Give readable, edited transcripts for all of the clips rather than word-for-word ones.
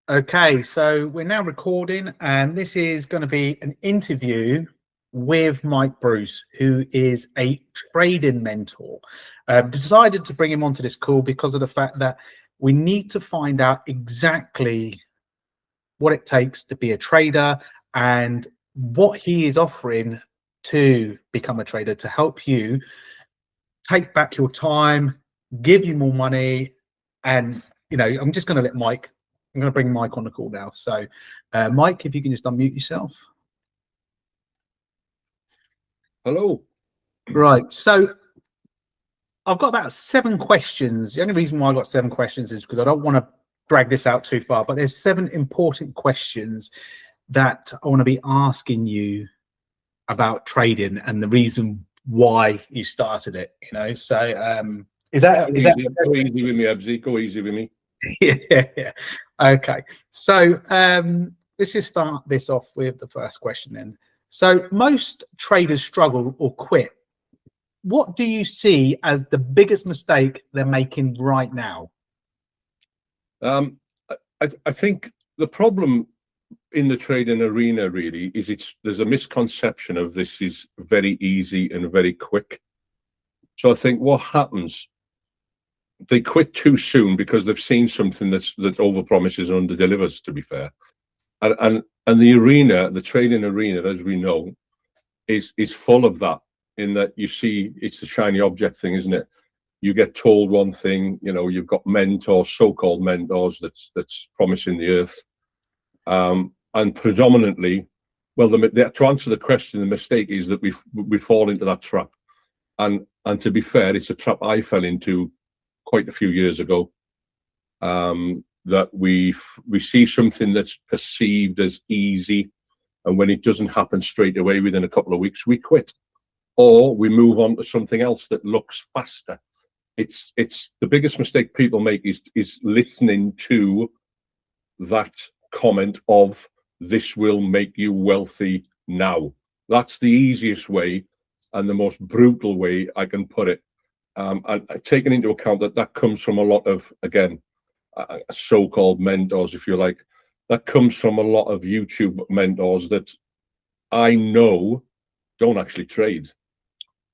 Okay, so we're now recording, and this is going to be an interview with Mike Bruce, who is a trading mentor. Decided to bring him onto this call because of the fact that we need to find out exactly what it takes to be a trader and what he is offering to become a trader to help you take back your time, give you more money, and I'm just going to let Mike. I'm going to bring Mike on the call now. So, Mike, if you can just unmute yourself. Hello. Right. So, I've got about 7 questions. The only reason why I got 7 questions is because I don't want to drag this out too far. But there's 7 important questions that I want to be asking you about trading and the reason why you started it. So is that go easy with me, Ebsy? Go easy with me. Yeah. Okay. So let's just start this off with the first question then. So most traders struggle or quit. What do you see as the biggest mistake they're making right now? I think the problem in the trading arena really is there's a misconception of this is very easy and very quick. So I think what happens, they quit too soon because they've seen something that overpromises and underdelivers, to be fair. And the trading arena, as we know, is full of that, in that you see it's the shiny object thing, isn't it? You get told one thing, you've got mentors, so-called mentors, that's promising the earth. And predominantly, well, to answer the question, the mistake is that we fall into that trap. And to be fair, it's a trap I fell into quite a few years ago. That we see something that's perceived as easy, and when it doesn't happen straight away within a couple of weeks, we quit, or we move on to something else that looks faster. It's the biggest mistake people make is listening to that comment of this will make you wealthy now. That's the easiest way and the most brutal way I can put it. And taking into account that comes from a lot of, again, so-called mentors, if you like, that comes from a lot of YouTube mentors that I know don't actually trade.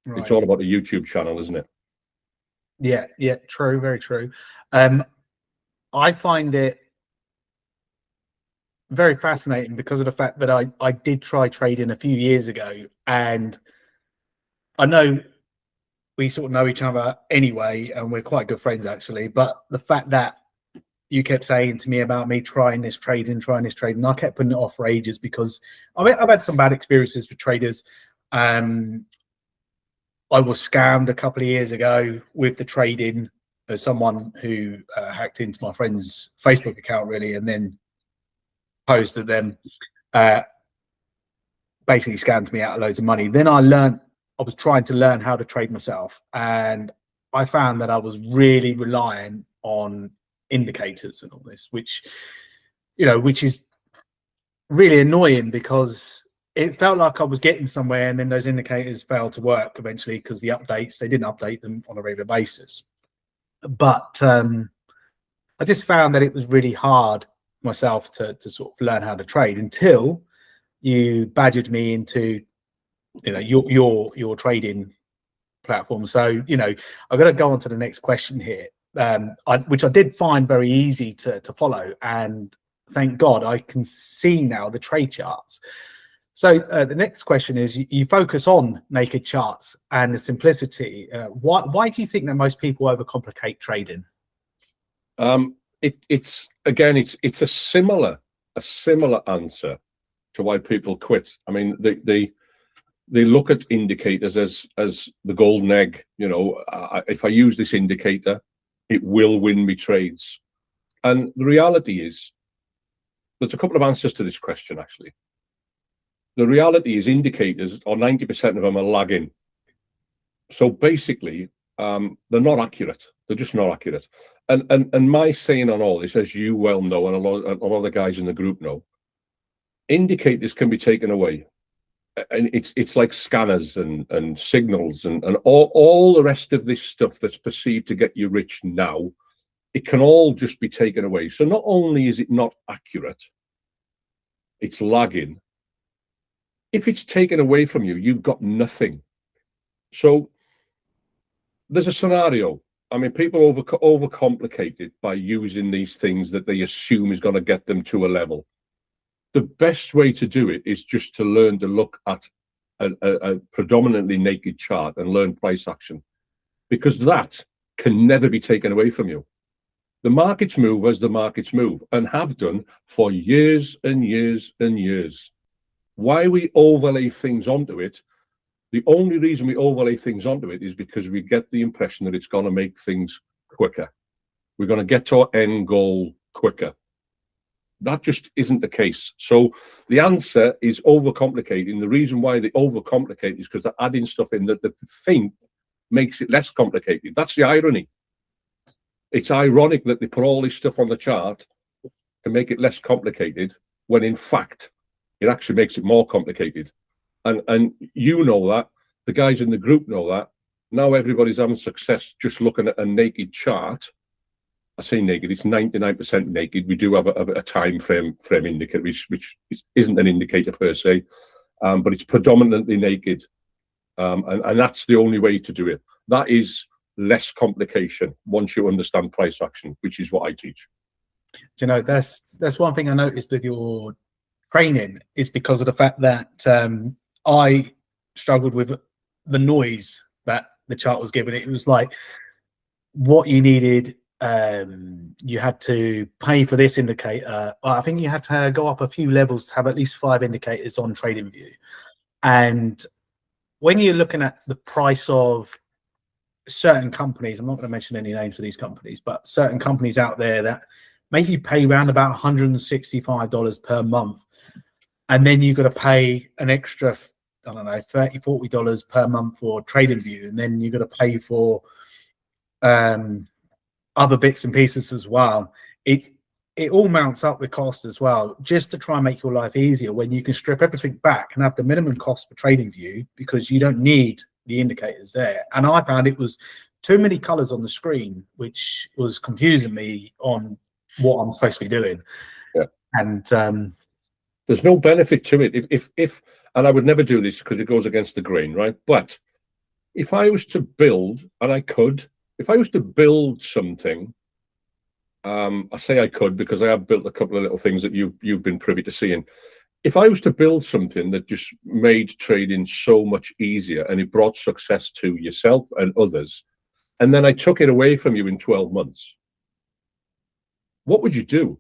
Right. It's all about the YouTube channel, isn't it? Yeah, true, very true. I find it very fascinating because of the fact that I did try trading a few years ago, and I know we sort of know each other anyway, and we're quite good friends actually. But the fact that you kept saying to me about me trying this trading, I kept putting it off for ages because I've had some bad experiences with traders. I was scammed a couple of years ago with the trading. As someone who hacked into my friend's Facebook account, really, and then posed to them, basically scammed me out of loads of money. Then I was trying to learn how to trade myself, and I found that I was really relying on indicators and all this, which is really annoying because it felt like I was getting somewhere, and then those indicators failed to work eventually because they didn't update them on a regular basis. But I just found that it was really hard myself to sort of learn how to trade until you badgered me into your trading platform. So I've got to go on to the next question here, which I did find very easy to follow, and thank God I can see now the trade charts. So the next question is, you focus on naked charts and the simplicity. Why do you think that most people overcomplicate trading? It's a similar answer to why people quit. I mean, they look at indicators as the golden egg. If I use this indicator, it will win me trades. And the reality is, there's a couple of answers to this question, actually. The reality is indicators, or 90% of them, are lagging. So basically, they're not accurate. They're just not accurate. And my saying on all this, as you well know, and a lot of the guys in the group know, indicators can be taken away. And it's like scanners and signals and all the rest of this stuff that's perceived to get you rich now it can all just be taken away. So not only is it not accurate, it's lagging. If it's taken away from you, you've got nothing. So there's a scenario. I mean, people overcomplicate it by using these things that they assume is going to get them to a level. The best way to do it is just to learn to look at a predominantly naked chart and learn price action, because that can never be taken away from you. The markets move as the markets move, and have done for years and years and years. Why we overlay things onto it, the only reason we overlay things onto it is because we get the impression that it's going to make things quicker. We're going to get to our end goal quicker. That just isn't the case. So the answer is overcomplicating. The reason why they overcomplicate is because they're adding stuff in that they think makes it less complicated. That's the irony. It's ironic that they put all this stuff on the chart to make it less complicated, when in fact, it actually makes it more complicated. And you know that, the guys in the group know that. Now everybody's having success just looking at a naked chart. I say naked, it's 99% naked. We do have a time frame indicator, which isn't an indicator per se, but it's predominantly naked. And that's the only way to do it. That is less complication once you understand price action, which is what I teach. You know, that's one thing I noticed with your training, is because of the fact that I struggled with the noise that the chart was giving. It was like what you needed. You had to pay for this indicator. I think you had to go up a few levels to have at least 5 indicators on TradingView. And when you're looking at the price of certain companies, I'm not going to mention any names for these companies, but certain companies out there that make you pay around about $165 per month. And then you've got to pay an extra, I don't know, $30, $40 per month for TradingView. And then you've got to pay for other bits and pieces as well. It all mounts up with cost as well, just to try and make your life easier, when you can strip everything back and have the minimum cost for TradingView, because you don't need the indicators there. And I found it was too many colors on the screen, which was confusing me on what I'm supposed to be doing. Yeah. And there's no benefit to it. If and I would never do this because it goes against the grain, right? But if I was to build, and I could, if I was to build something, I say I could because I have built a couple of little things that you've been privy to seeing. If I was to build something that just made trading so much easier and it brought success to yourself and others, and then I took it away from you in 12 months, what would you do?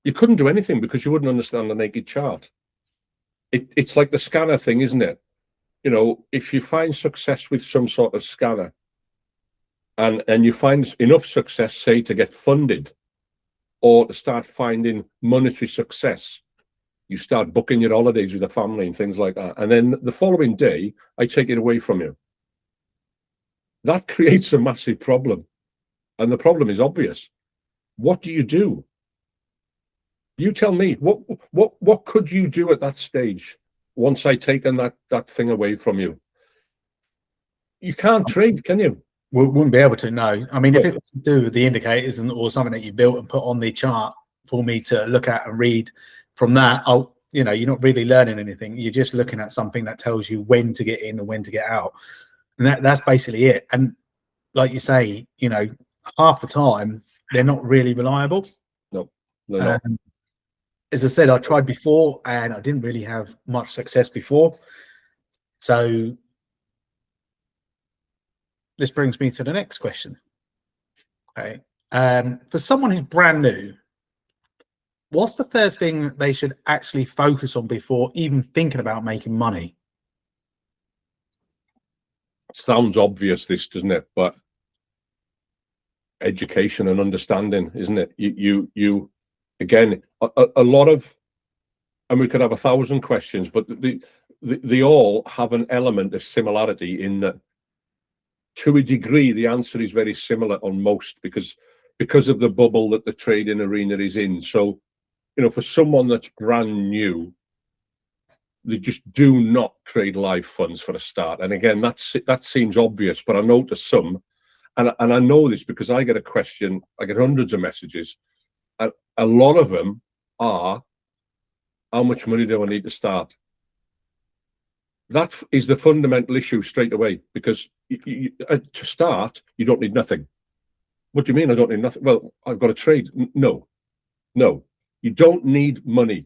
You couldn't do anything because you wouldn't understand the naked chart. It's like the scanner thing, isn't it? You know, if you find success with some sort of scanner, and you find enough success, say, to get funded or to start finding monetary success, you start booking your holidays with the family and things like that. And then the following day, I take it away from you. That creates a massive problem. And the problem is obvious. What do you do? You tell me, what could you do at that stage once I taken that thing away from you? You can't trade, can you? We wouldn't be able to, no. I mean, if it was to do with the indicators or something that you built and put on the chart for me to look at and read from that, you're not really learning anything. You're just looking at something that tells you when to get in and when to get out. And that's basically it. And like you say, half the time, they're not really reliable. No, they're not. As I said, I tried before and I didn't really have much success before. So this brings me to the next question. Okay. For someone who's brand new, what's the first thing they should actually focus on before even thinking about making money? Sounds obvious, this, doesn't it? But education and understanding, isn't it? You again, a lot of, and we could have 1,000 questions, but they all have an element of similarity in that, to a degree, the answer is very similar on most because of the bubble that the trading arena is in. So, for someone that's brand new, they just do not trade live funds for a start. And again, that seems obvious, but I know to some, and I know this because I get a question, I get hundreds of messages, and a lot of them are, how much money do I need to start? That is the fundamental issue straight away, because to start, you don't need nothing. What do you mean I don't need nothing? Well, I've got to trade. No, you don't need money.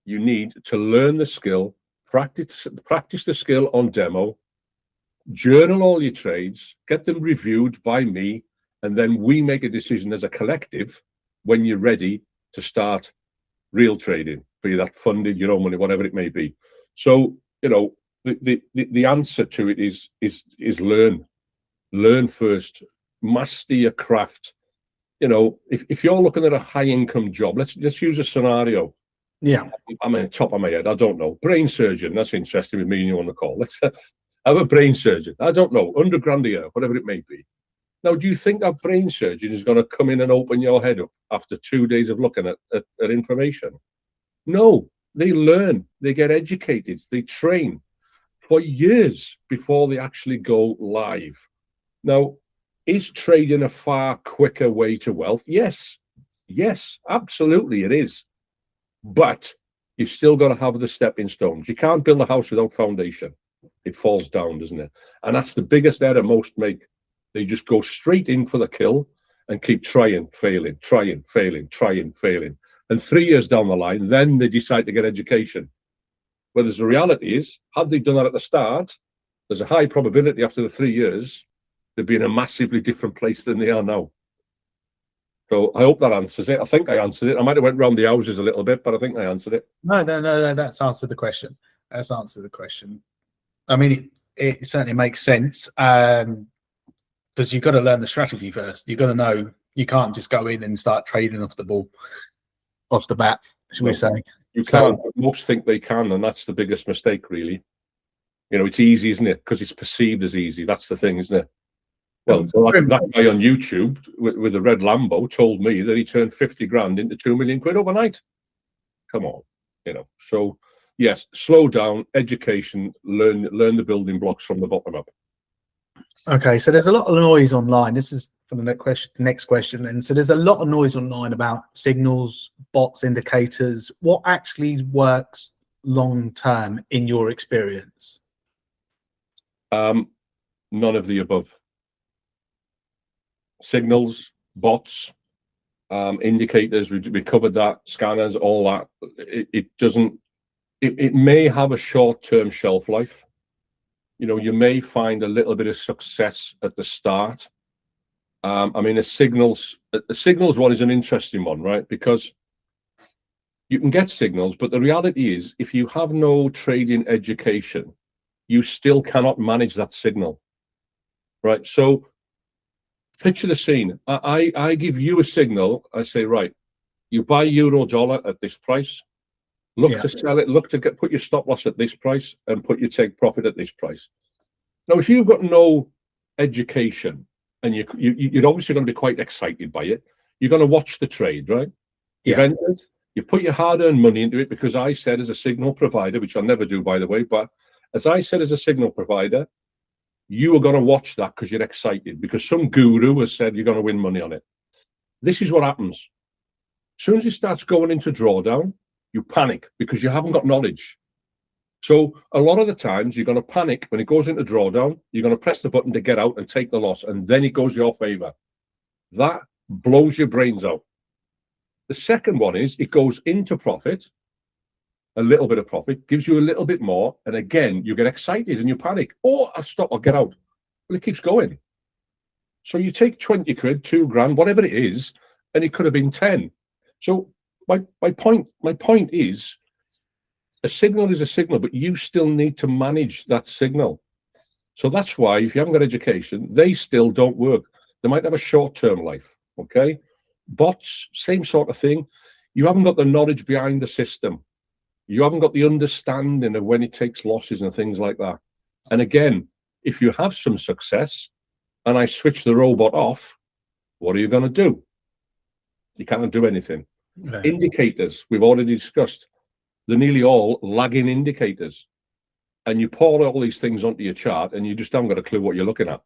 You need to learn the skill, practice the skill on demo, journal all your trades, get them reviewed by me, and then we make a decision as a collective when you're ready to start real trading, be that funded, your own money, whatever it may be. So, you know, the answer to it is learn first, master your craft. You know, if you're looking at a high income job, let's use a scenario. Yeah, I mean, top of my head, I don't know. Brain surgeon, that's interesting with me and you on the call. Let's have a brain surgeon. I don't know, £100 a year, whatever it may be. Now, do you think that brain surgeon is going to come in and open your head up after 2 days of looking at information? No, they learn, they get educated, they train for years before they actually go live. Now, is trading a far quicker way to wealth? Yes, absolutely it is. But you've still got to have the stepping stones. You can't build a house without foundation. It falls down, doesn't it? And that's the biggest error most make. They just go straight in for the kill and keep trying, failing. And 3 years down the line, then they decide to get education. Whereas the reality is, had they done that at the start, there's a high probability after the 3 years, they'd be in a massively different place than they are now. So I hope that answers it. I think I answered it. I might have went round the houses a little bit, but I think I answered it. no, that's answered the question. That's answered the question. I mean, it certainly makes sense, because you've got to learn the strategy first. You've got to know you can't just go in and start trading off the bat, should we say? You can't. Most think they can, and that's the biggest mistake, really. You know, it's easy, isn't it? Because it's perceived as easy. That's the thing, isn't it? Well, that guy on YouTube with the red Lambo told me that he turned 50 grand into 2 million quid overnight. Come on, you know. So yes, slow down, education, learn the building blocks from the bottom up. Okay, so there's a lot of noise online. This is for the next question. And so there's a lot of noise online about signals, bots, indicators. What actually works long term in your experience? None of the above. Signals, bots, indicators, we covered that, scanners, all that. It doesn't. It may have a short-term shelf life. You know, you may find a little bit of success at the start. I mean, the signals one is an interesting one, right? Because you can get signals, but the reality is, if you have no trading education, you still cannot manage that signal, right? So picture the scene. I give you a signal. I say, right, you buy euro dollar at this price. Look to sell it. Look to put your stop loss at this price and put your take profit at this price. Now, if you've got no education and you're obviously going to be quite excited by it, you're going to watch the trade, right? You've entered. You've put your hard-earned money into it because I said as a signal provider, which I'll never do, by the way, but as I said as a signal provider, you are going to watch that because you're excited, because some guru has said you're going to win money on it. This is what happens. As soon as it starts going into drawdown, you panic because you haven't got knowledge. So a lot of the times you're going to panic when it goes into drawdown. You're going to press the button to get out and take the loss, and then it goes your favor. That blows your brains out. The second one is it goes into profit, a little bit of profit, gives you a little bit more, and again, you get excited and you panic. Oh, I'll stop, I'll get out. Well, it keeps going. So you take 20 quid, 2 grand, whatever it is, and it could have been 10. So my point is, a signal is a signal, but you still need to manage that signal. So that's why if you haven't got education, they still don't work. They might have a short-term life, okay? Bots, same sort of thing. You haven't got the knowledge behind the system. You haven't got the understanding of when it takes losses and things like that. And again, if you have some success and I switch the robot off, what are you going to do? You can't do anything. Right. Indicators, we've already discussed. They're nearly all lagging indicators. And you pour all these things onto your chart and you just haven't got a clue what you're looking at.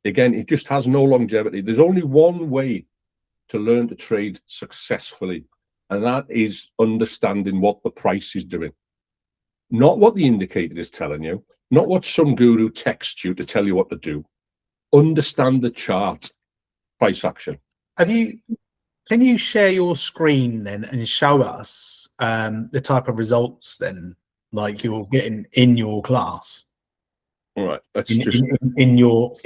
again, it just has no longevity. There's only one way to learn to trade successfully, and that is understanding what the price is doing. Not what the indicator is telling you, not what some guru texts you to tell you what to do. Understand the chart, price action. Can you share your screen then and show us the type of results then, like you're getting in your class? All right, let's in your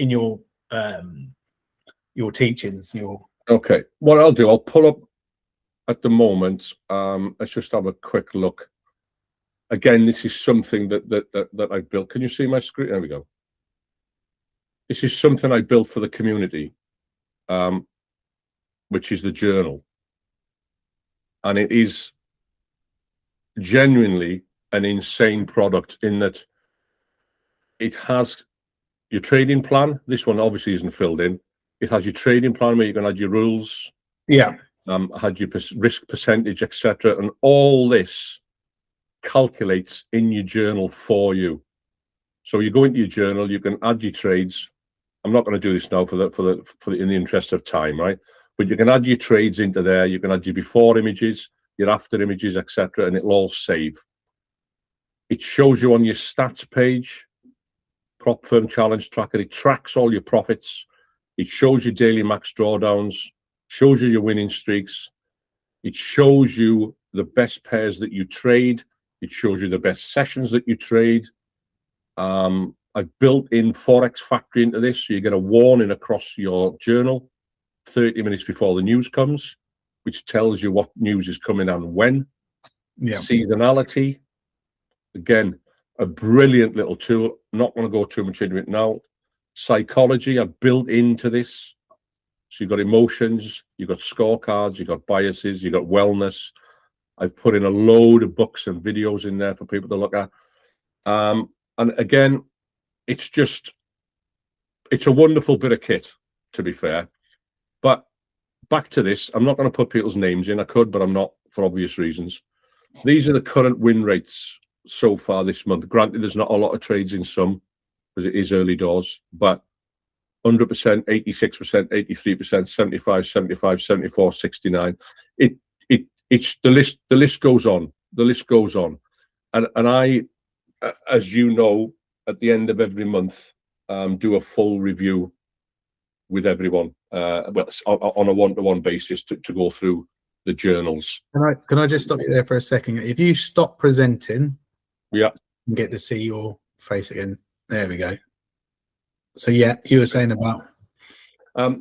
teachings. Okay. What I'll do, I'll pull up at the moment. Let's just have a quick look. Again, this is something that I built. Can you see my screen? There we go. This is something I built for the community, which is the journal. And it is genuinely an insane product in that it has your trading plan. This one obviously isn't filled in. It has your trading plan where you can add your rules. Yeah. Had your risk percentage, etc. And all this calculates in your journal for you. So you go into your journal, you can add your trades. I'm not going to do this now in the interest of time, right? But you can add your trades into there. You can add your before images, your after images, etc., and it'll all save. It shows you on your stats page, prop firm challenge tracker. It tracks all your profits. It shows you daily max drawdowns, shows you your winning streaks. It shows you the best pairs that you trade. It shows you the best sessions that you trade. I've built in Forex factory into this, so you get a warning across your journal 30 minutes before the news comes, which tells you what news is coming and when. Yeah. Seasonality, again, a brilliant little tool. I'm not going to go too much into it now. Psychology, I've built into this. So you've got emotions, you've got scorecards, you've got biases, you've got wellness. I've put in a load of books and videos in there for people to look at. And again, it's a wonderful bit of kit, to be fair. But back to this, I'm not going to put people's names in. I could, but I'm not, for obvious reasons. These are the current win rates so far this month. Granted, there's not a lot of trades in some, because it is early doors, but 100%, 86%, 83%, 75, 75, 74, 69. It's the list goes on. The list goes on. And I, as you know, at the end of every month, do a full review with everyone, on a one-to-one basis to go through the journals. Can I just stop you there for a second? If you stop presenting, yeah, and get to see your face again. There we go. So yeah, you were saying about.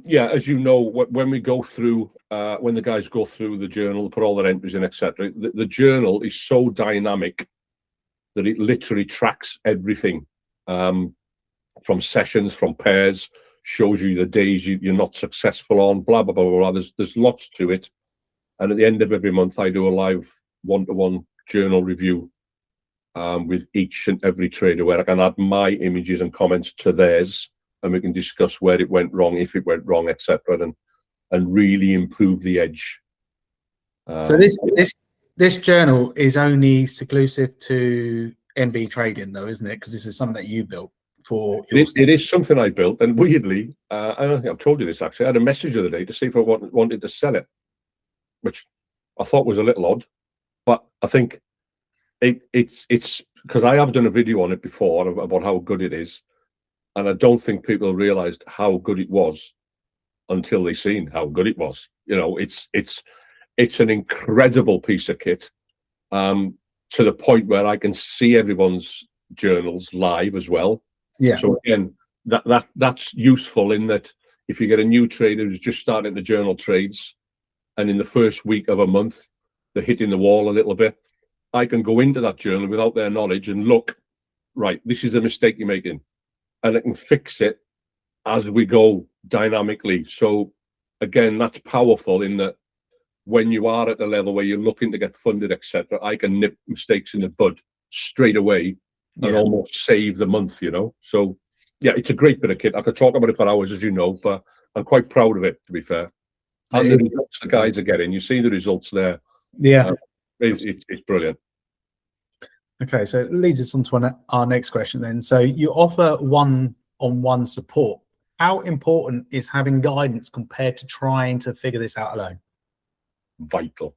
Yeah, as you know, when we go through, when the guys go through the journal, put all their entries in, etc., the journal is so dynamic that it literally tracks everything, from sessions, from pairs, shows you the days you're not successful on, blah, blah, blah, blah, blah. There's lots to it. And at the end of every month, I do a live one-to-one journal review with each and every trader, where I can add my images and comments to theirs, and we can discuss where it went wrong, if it went wrong, etc., and really improve the edge. So this journal is only exclusive to NB trading, though, isn't it? Because this is something that you built for. It is something I built, and weirdly, I don't think I've told you this actually. I had a message the other day to see if I wanted to sell it, which I thought was a little odd, but I think it's because I have done a video on it before about how good it is, and I don't think people realized how good it was until they seen how good it was. You know, it's an incredible piece of kit, to the point where I can see everyone's journals live as well. Yeah. So again, that's useful in that if you get a new trader who's just starting to journal trades, and in the first week of a month they're hitting the wall a little bit, I can go into that journal without their knowledge and look, right, this is a mistake you're making, and I can fix it as we go dynamically. So again, that's powerful in that when you are at the level where you're looking to get funded, etc., I can nip mistakes in the bud straight away and almost save the month, you know. So yeah, it's a great bit of kit. I could talk about it for hours, as you know, but I'm quite proud of it, to be fair. And the results the guys are getting, you see the results there. Yeah, it's brilliant. Okay, so it leads us on to our next question then. So you offer one-on-one support how important is having guidance compared to trying to figure this out alone? Vital.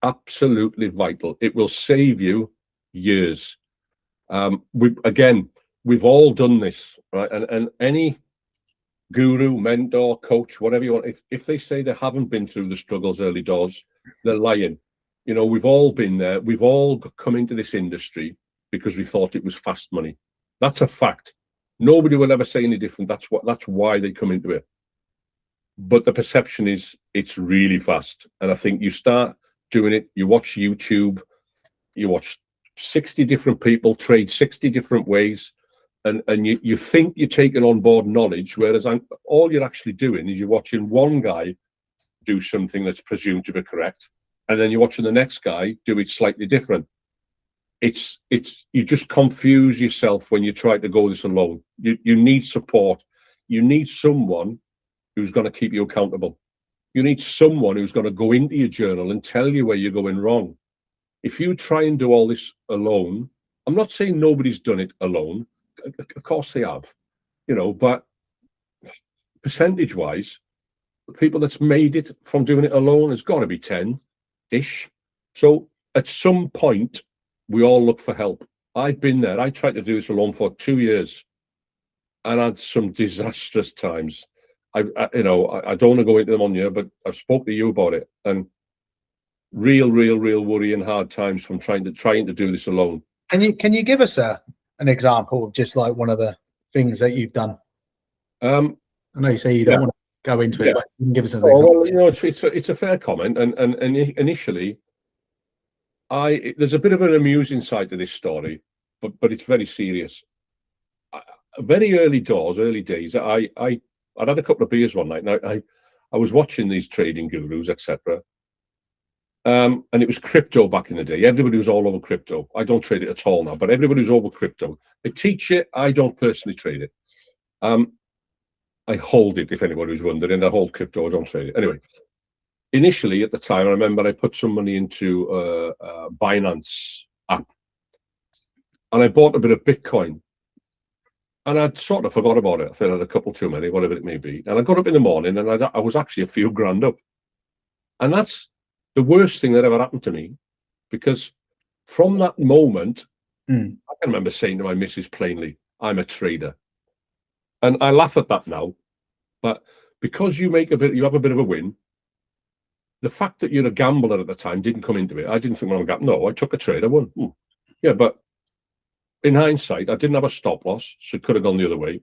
Absolutely vital. It will save you years. We've all done this, right? And any guru, mentor, coach, whatever you want, if they say they haven't been through the struggles early doors, they're lying. You know, we've all been there. We've all come into this industry because we thought it was fast money. That's a fact. Nobody will ever say any different. That's why they come into it. But the perception is it's really fast. And I think you start doing it, you watch YouTube, you watch 60 different people trade 60 different ways, and you think you're taking on board knowledge, whereas all you're actually doing is you're watching one guy do something that's presumed to be correct, and then you're watching the next guy do it slightly different. It's you just confuse yourself when you try to go this alone. You need support. You need someone who's going to keep you accountable. You need someone who's going to go into your journal and tell you where you're going wrong. If you try and do all this alone, I'm not saying nobody's done it alone. Of course they have, you know, but percentage-wise, the people that's made it from doing it alone has got to be 10-ish. So at some point, we all look for help. I've been there. I tried to do this alone for 2 years and had some disastrous times. I don't want to go into them on here, but I've spoke to you about it, and real worry and hard times from trying to do this alone. Can you give us an example of just like one of the things that you've done? I know you say you don't want to go into it, but you can give us an example. Well, you know, it's a fair comment, and initially, there's a bit of an amusing side to this story, but it's very serious. Very early days, I'd had a couple of beers one night, and I was watching these trading gurus, etc. And it was crypto back in the day. Everybody was all over crypto. I don't trade it at all now, but everybody was over crypto. They teach it. I don't personally trade it. I hold it, if anybody was wondering. I hold crypto. I don't trade it. Anyway, initially at the time, I remember I put some money into a Binance app, and I bought a bit of Bitcoin. And I'd sort of forgot about it. I felt I had a couple too many, whatever it may be. And I got up in the morning, and I was actually a few grand up. And that's the worst thing that ever happened to me, because from that moment, I can remember saying to my missus plainly, I'm a trader. And I laugh at that now, but because you have a bit of a win, the fact that you're a gambler at the time didn't come into it. I didn't think, well, I'm gambling. No, I took a trade, I won. Yeah, but in hindsight, I didn't have a stop loss, so it could have gone the other way.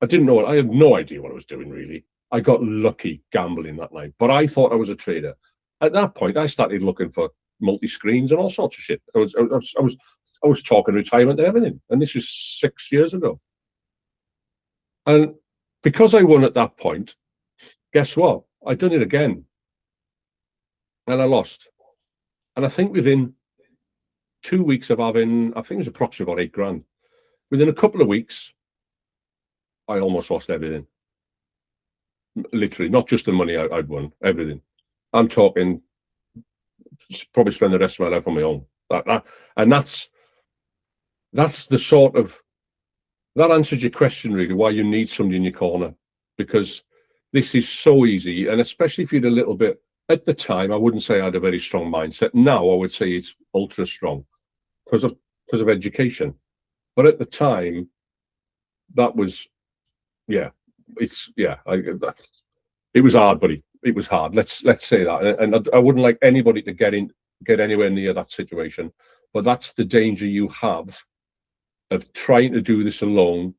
I had no idea what I was doing, really. I got lucky gambling that night, but I thought I was a trader. At that point, I started looking for multi-screens and all sorts of shit. I was talking retirement and everything, and this was 6 years ago. And because I won at that point, guess what? I'd done it again, and I lost. And I think within 2 weeks of having, I think it was approximately about 8 grand. Within a couple of weeks, I almost lost everything. Literally, not just the money I'd won, everything. I'm talking, probably spend the rest of my life on my own. And that's the sort of, that answers your question, really, why you need somebody in your corner, because this is so easy. And especially if you're a little bit, at the time, I wouldn't say I had a very strong mindset. Now I would say it's ultra strong because of education. But at the time, that was, it was hard, buddy. It was hard. Let's say that. And I wouldn't like anybody to get anywhere near that situation. But that's the danger you have of trying to do this alone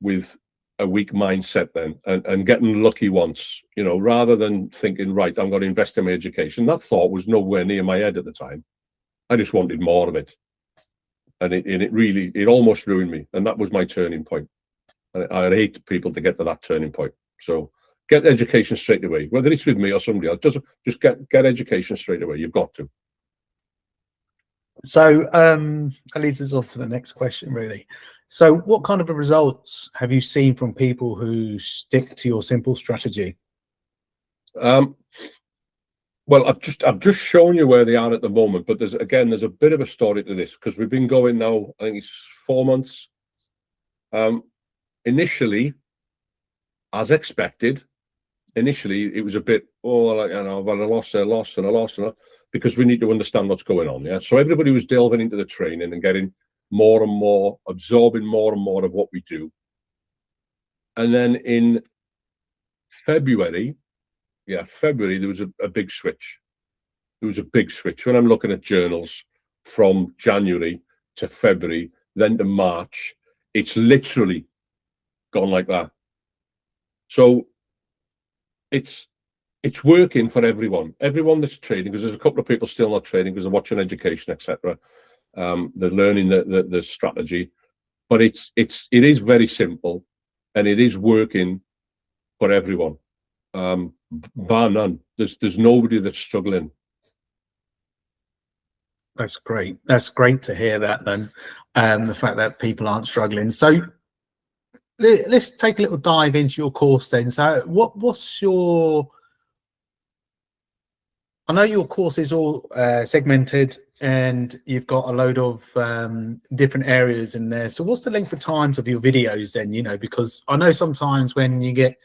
with a weak mindset then, and getting lucky once, you know, rather than thinking, right, I'm going to invest in my education. That thought was nowhere near my head at the time. I just wanted more of it. And it almost ruined me. And that was my turning point. And I hate people to get to that turning point. So get education straight away, whether it's with me or somebody else. Just get education straight away. You've got to. So that leads us on to the next question, really. So what kind of results have you seen from people who stick to your simple strategy? Well, I've just shown you where they are at the moment, but there's a bit of a story to this, because we've been going now, I think it's 4 months. Initially, as expected, initially it was a bit, oh, like, you know, but I lost and I lost and I lost, because we need to understand what's going on. Yeah. So everybody was delving into the training and getting more and more, absorbing more and more of what we do. And then in February, there was a big switch. There was a big switch. When I'm looking at journals from January to February, then to March, it's literally gone like that. So it's working for everyone that's trading, because there's a couple of people still not trading because they're watching education, etc. They're learning the strategy, but it is very simple, and it is working for everyone, bar none. There's nobody that's struggling. That's great. That's great to hear that then, the fact that people aren't struggling. So let's take a little dive into your course then. So what's your, I know your course is all segmented and you've got a load of different areas in there. So what's the length of times of your videos then, you know, because I know sometimes when you get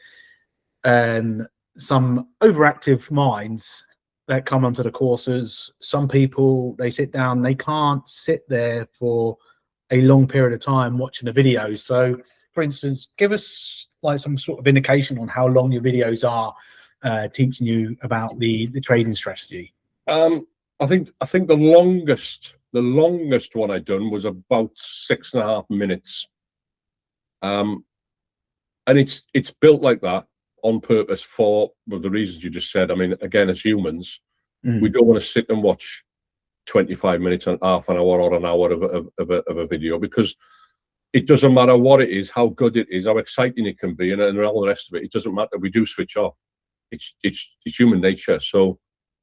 some overactive minds that come onto the courses, some people, they sit down, they can't sit there for a long period of time watching a video. So for instance, give us like some sort of indication on how long your videos are teaching you about the trading strategy. I think the longest one I'd done was about 6.5 minutes. And it's built like that on purpose for the reasons you just said. I mean, again, as humans, we don't want to sit and watch 25 minutes and half an hour or an hour of a video, because it doesn't matter what it is, how good it is, how exciting it can be, and all the rest of it. It doesn't matter. We do switch off. It's human nature. So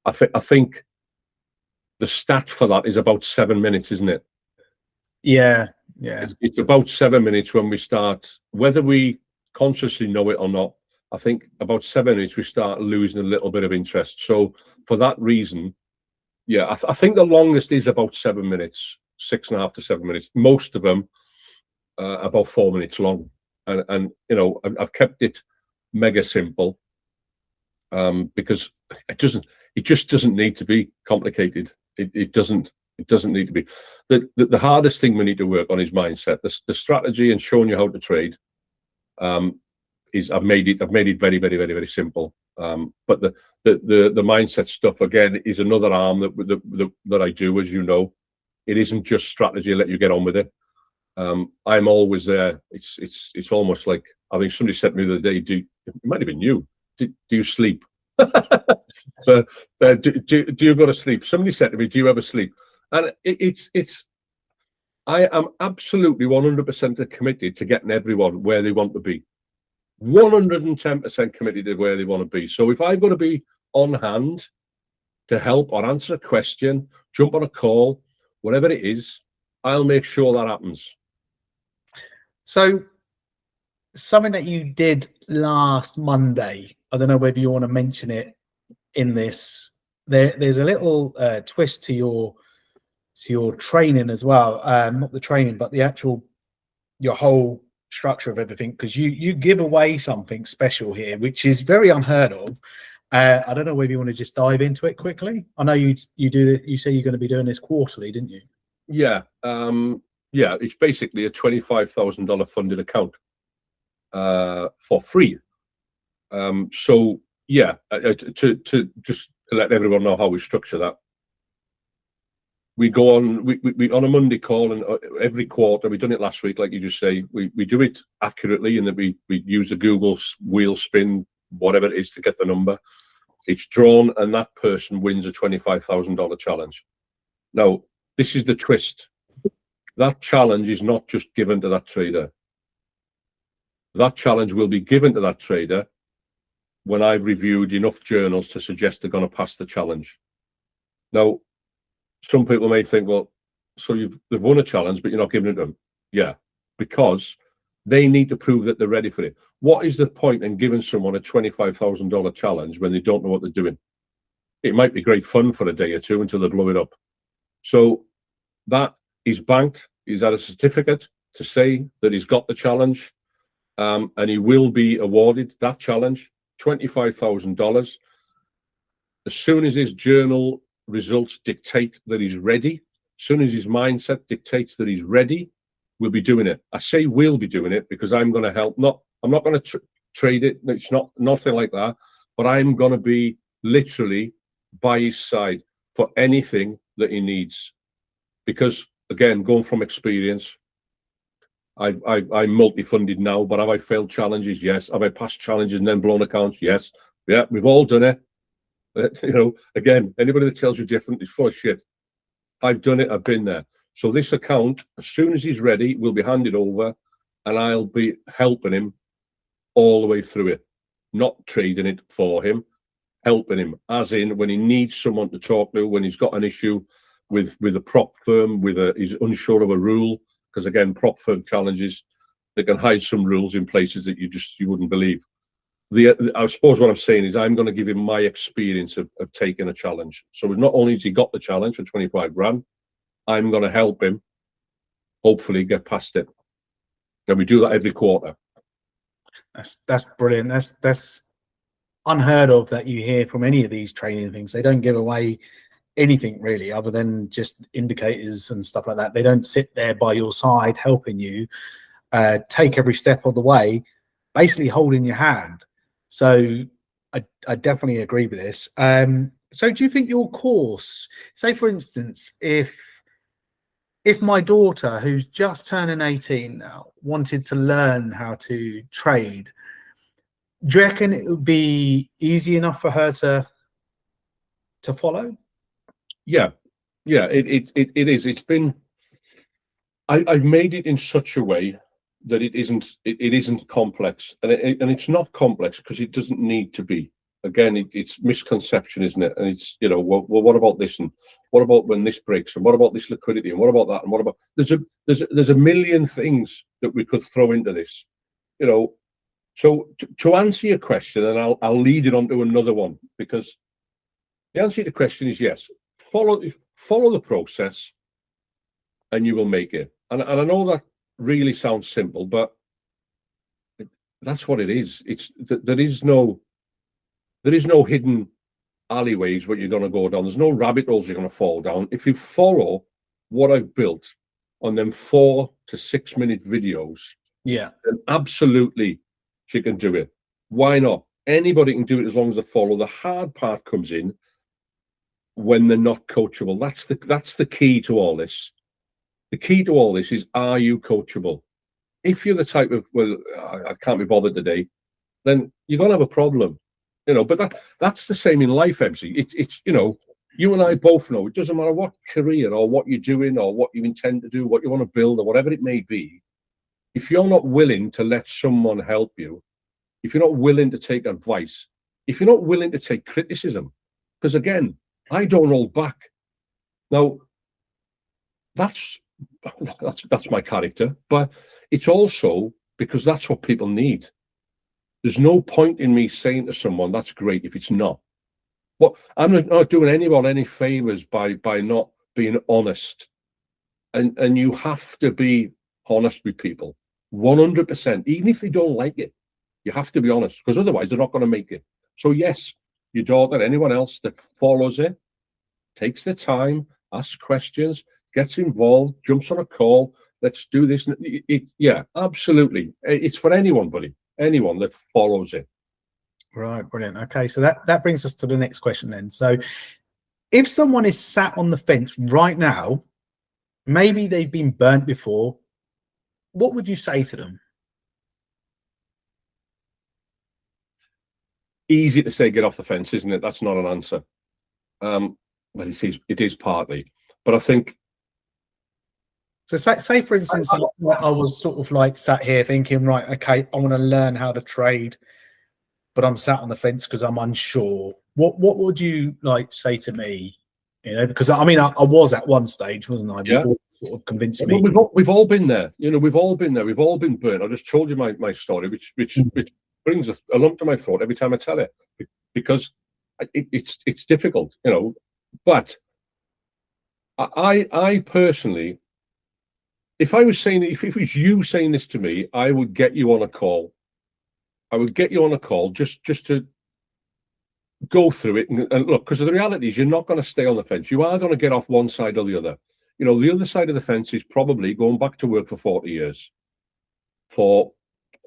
I think the stat for that is about 7 minutes, isn't it? Yeah. It's about 7 minutes when we start, whether we consciously know it or not. I think about 7 minutes we start losing a little bit of interest. So for that reason, yeah, I think the longest is about 7 minutes, 6.5 to 7 minutes. Most of them about 4 minutes long, and you know, I've kept it mega simple, because it just doesn't need to be complicated. It doesn't need to be. The hardest thing we need to work on is mindset. The strategy and showing you how to trade, is I've made it very, very, very, very simple. But the mindset stuff, again, is another arm that I do. As you know, it isn't just strategy. Let you get on with it. I'm always there. It's almost like, I think somebody said to me the other day, it might have been you, do you sleep? So, do you go to sleep? Somebody said to me, do you ever sleep? And I am absolutely 100% committed to getting everyone where they want to be. 110% committed to where they want to be. So if I've got to be on hand to help or answer a question, jump on a call, whatever it is, I'll make sure that happens. So something that you did last Monday, I don't know whether you want to mention it in this. There's a little twist to your training as well. Not the training, but the actual, your whole structure of everything, because you give away something special here, which is very unheard of. I don't know whether you want to just dive into it quickly. I know you do. You say you're going to be doing this quarterly, didn't you? Yeah. Yeah, it's basically a $25,000 funded account for free. So yeah, to let everyone know how we structure that. We go on we on a Monday call, and every quarter, we've done it last week, like you just say, we do it accurately, and that we use the Google wheel spin, whatever it is, to get the number. It's drawn, and that person wins a $25,000 challenge. Now, this is the twist. That challenge is not just given to that trader. That challenge will be given to that trader when I've reviewed enough journals to suggest they're going to pass the challenge. Now, some people may think, well, so they've won a challenge, but you're not giving it to them. Yeah, because they need to prove that they're ready for it. What is the point in giving someone a $25,000 challenge when they don't know what they're doing? It might be great fun for a day or two until they blow it up. So that is banked. He's had a certificate to say that he's got the challenge. and he will be awarded that challenge, $25,000. As soon as his journal results dictate that he's ready, as soon as his mindset dictates that he's ready, we'll be doing it. I say we'll be doing it because I'm going to help. I'm not going to trade it. It's nothing like that. But I'm going to be literally by his side for anything that he needs. Because again, going from experience, I'm multi-funded now, but have I failed challenges? Yes. Have I passed challenges and then blown accounts? Yes. Yeah, we've all done it. You know, again, anybody that tells you different is full of shit. I've done it. I've been there. So this account, as soon as he's ready, will be handed over, and I'll be helping him all the way through it, not trading it for him, helping him, as in when he needs someone to talk to, when he's got an issue with a prop firm, he's unsure of a rule, because again, prop firm challenges, they can hide some rules in places that you wouldn't believe. I suppose what I'm saying is I'm going to give him my experience of taking a challenge. So not only has he got the challenge for 25 grand, I'm going to help him hopefully get past it. And we do that every quarter. That's brilliant. That's unheard of that you hear from any of these training things. They don't give away anything really other than just indicators and stuff like that. They don't sit there by your side helping you take every step of the way, basically holding your hand. So I definitely agree with this. So do you think your course, say for instance, if my daughter, who's just turning 18 now, wanted to learn how to trade, do you reckon it would be easy enough for her to follow? Yeah, it is. It's been. I've made it in such a way that it isn't complex, and it's not complex because it doesn't need to be. Again, it's misconception, isn't it? And it's, you know, well, what about this, and what about when this breaks, and what about this liquidity, and what about that, and what about there's a million things that we could throw into this, you know. So to answer your question, and I'll lead it on to another one, because the answer to the question is yes. Follow the process, and you will make it. And I know that really sounds simple, but that's what it is. There is no hidden alleyways where you're going to go down. There's no rabbit holes you're going to fall down. If you follow what I've built on them 4 to 6 minute videos, yeah, then absolutely she can do it. Why not? Anybody can do it as long as they follow. The hard part comes in when they're not coachable. That's the key to all this. The key to all this is, are you coachable? If you're the type of, well, I can't be bothered today, then you're going to have a problem, you know. But that's the same in life, MC. It's you know, you and I both know it doesn't matter what career or what you're doing or what you intend to do, what you want to build or whatever it may be. If you're not willing to let someone help you, if you're not willing to take advice, if you're not willing to take criticism, because again, I don't hold back. Now, that's my character, but it's also because that's what people need. There's no point in me saying to someone that's great if it's not. Well, I'm not doing anyone any favors by not being honest, and you have to be honest with people 100%, even if they don't like it. You have to be honest, because otherwise they're not going to make it. So yes, your daughter, anyone else that follows it, takes the time, asks questions, gets involved, jumps on a call. Let's do this. Yeah, absolutely. It's for anyone, buddy. Anyone that follows it. Right, brilliant. Okay, so that brings us to the next question then. So if someone is sat on the fence right now, maybe they've been burnt before, what would you say to them? Easy to say get off the fence, isn't it? That's not an answer. But it is partly. But I think, so say for instance, I was sort of like sat here thinking, right, okay, I want to learn how to trade, but I'm sat on the fence because I'm unsure. What would you like say to me? You know, because I mean, I was at one stage, wasn't I? Yeah. Before you sort of convinced me. We've all been there. You know, we've all been there. We've all been burnt. I just told you my story, which brings a lump to my throat every time I tell it, because it's difficult, you know. But I personally if I was saying, if it was you saying this to me, I would get you on a call. I would get you on a call just to go through it and look, because the reality is you're not going to stay on the fence. You are going to get off one side or the other. You know, the other side of the fence is probably going back to work for 40 years. For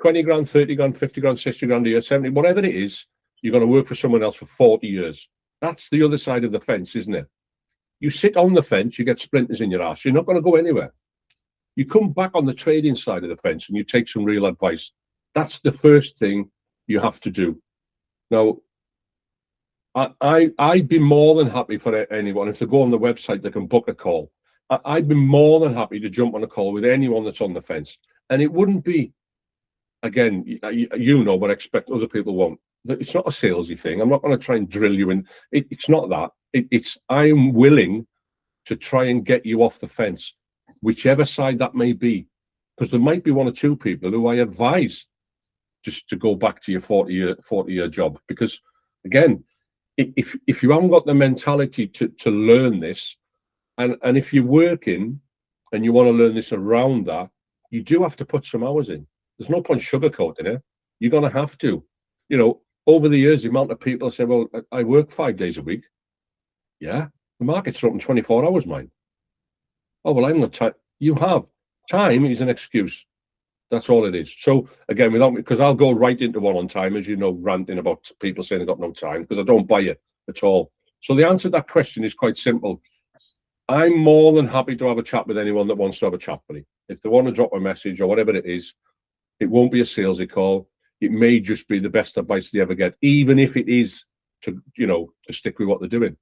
20 grand, 30 grand, 50 grand, 60 grand a year, 70, whatever it is, you're going to work for someone else for 40 years. That's the other side of the fence, isn't it? You sit on the fence, you get splinters in your ass. You're not going to go anywhere. You come back on the trading side of the fence and you take some real advice. That's the first thing you have to do. Now, I'd be more than happy for anyone, if they go on the website, they can book a call. I'd be more than happy to jump on a call with anyone that's on the fence. And it wouldn't be, again, you know, but I expect other people won't. It's not a salesy thing. I'm not going to try and drill you in. It's not that. It's I'm willing to try and get you off the fence, whichever side that may be. Because there might be one or two people who I advise just to go back to your 40-year job. Because, again, if you haven't got the mentality to learn this, and if you're working and you want to learn this around that, you do have to put some hours in. There's no point sugarcoating it. You're going to have to. You know, over the years, the amount of people say, well, I work 5 days a week. Yeah, the market's open 24 hours, mine. Oh, well, I'm not time. You have. Time is an excuse. That's all it is. So, again, because I'll go right into one on time, as you know, ranting about people saying they've got no time, because I don't buy it at all. So the answer to that question is quite simple. I'm more than happy to have a chat with anyone that wants to have a chat with me. If they want to drop a message or whatever it is, it won't be a salesy call. It may just be the best advice they ever get, even if it is to stick with what they're doing.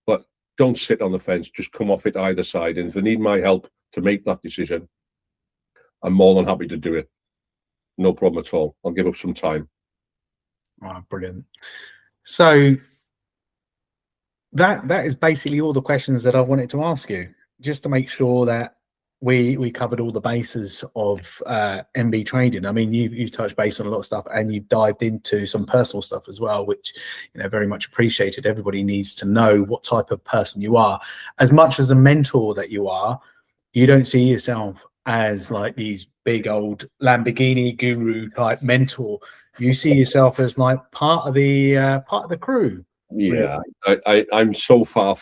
But don't sit on the fence. Just come off it either side. And if they need my help to make that decision, I'm more than happy to do it. No problem at all. I'll give up some time. Oh, brilliant. So that is basically all the questions that I wanted to ask you, just to make sure that we covered all the bases of MB trading. I mean, you've touched base on a lot of stuff, and you've dived into some personal stuff as well, which, you know, very much appreciated. Everybody needs to know what type of person you are. As much as a mentor that you are, you don't see yourself as like these big old Lamborghini guru type mentor. You see yourself as like part of the crew. Yeah, really. I'm so far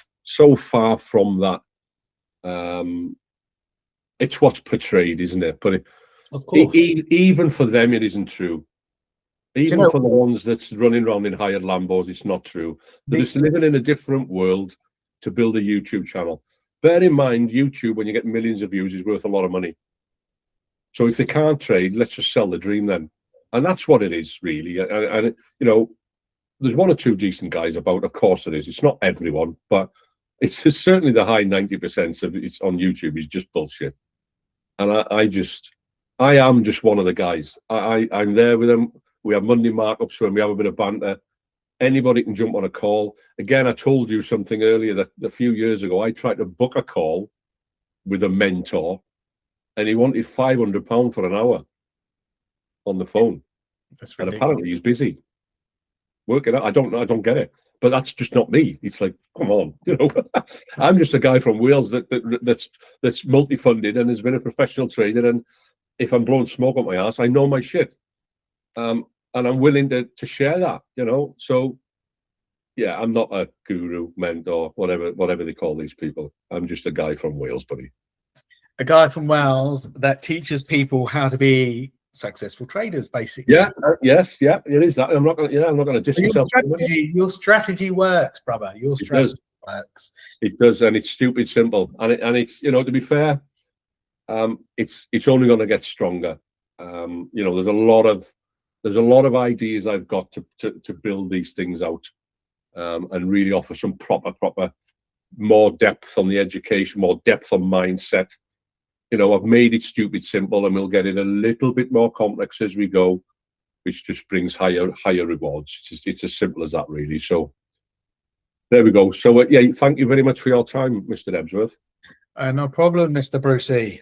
from that. It's what's portrayed, isn't it? But of course, even for them, it isn't true. Even for the ones that's running around in hired Lambos, it's not true. They're just living in a different world to build a YouTube channel. Bear in mind, YouTube, when you get millions of views, is worth a lot of money. So if they can't trade, let's just sell the dream then. And that's what it is, really. And you know, there's one or two decent guys about. Of course it is. It's not everyone, but it's certainly the high 90% of it's on YouTube is just bullshit. And I am just one of the guys. I'm there with them. We have Monday markups when we have a bit of banter. Anybody can jump on a call. Again, I told you something earlier that a few years ago, I tried to book a call with a mentor, and he wanted £500 for an hour on the phone. And apparently he's busy. Work it out. I don't get it. But that's just not me. It's like, come on, you know. I'm just a guy from Wales that's multi-funded and has been a professional trader. And if I'm blowing smoke up my ass, I know my shit. And I'm willing to share that, you know. So yeah, I'm not a guru, mentor, whatever they call these people. I'm just a guy from Wales, buddy. A guy from Wales that teaches people how to be successful traders, basically. Yeah, yes, yeah, it is that. I'm not gonna diss myself. Your strategy works, brother. Your strategy works. It does, and it's stupid simple. And it's, you know, to be fair, it's only gonna get stronger. You know, there's a lot of ideas I've got to build these things out, and really offer some proper more depth on the education, more depth on mindset. You know, I've made it stupid simple, and we'll get it a little bit more complex as we go, which just brings higher rewards. It's as simple as that, really. So there we go. So yeah, thank you very much for your time, Mr. Ebsworth. No problem, Mr. Brucey.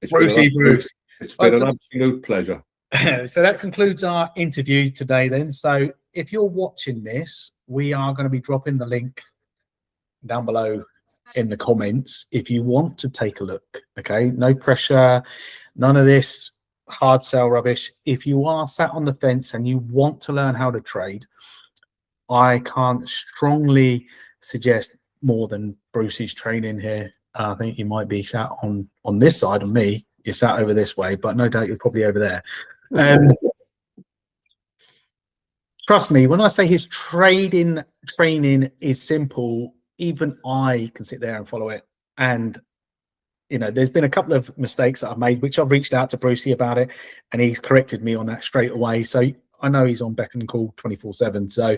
Bruce. It's been an absolute pleasure. So that concludes our interview today then. So if you're watching this, we are going to be dropping the link down below in the comments if you want to take a look. Okay, no pressure, none of this hard sell rubbish. If you are sat on the fence and you want to learn how to trade, I can't strongly suggest more than Bruce's training here. I think you might be sat on this side of me. You're sat over this way, but no doubt you're probably over there. Trust me, when I say his trading training is simple, even I can sit there and follow it. And you know, there's been a couple of mistakes that I've made, which I've reached out to Brucey about it, and he's corrected me on that straight away. So I know he's on beck and call 24/7. So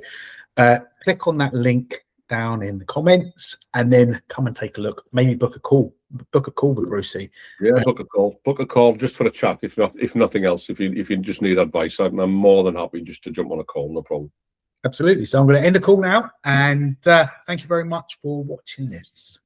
click on that link down in the comments and then come and take a look. Maybe book a call with Brucey. Yeah, book a call just for a chat. If nothing else, if you just need advice, I'm more than happy just to jump on a call. No problem. Absolutely. So I'm going to end the call now, and thank you very much for watching this.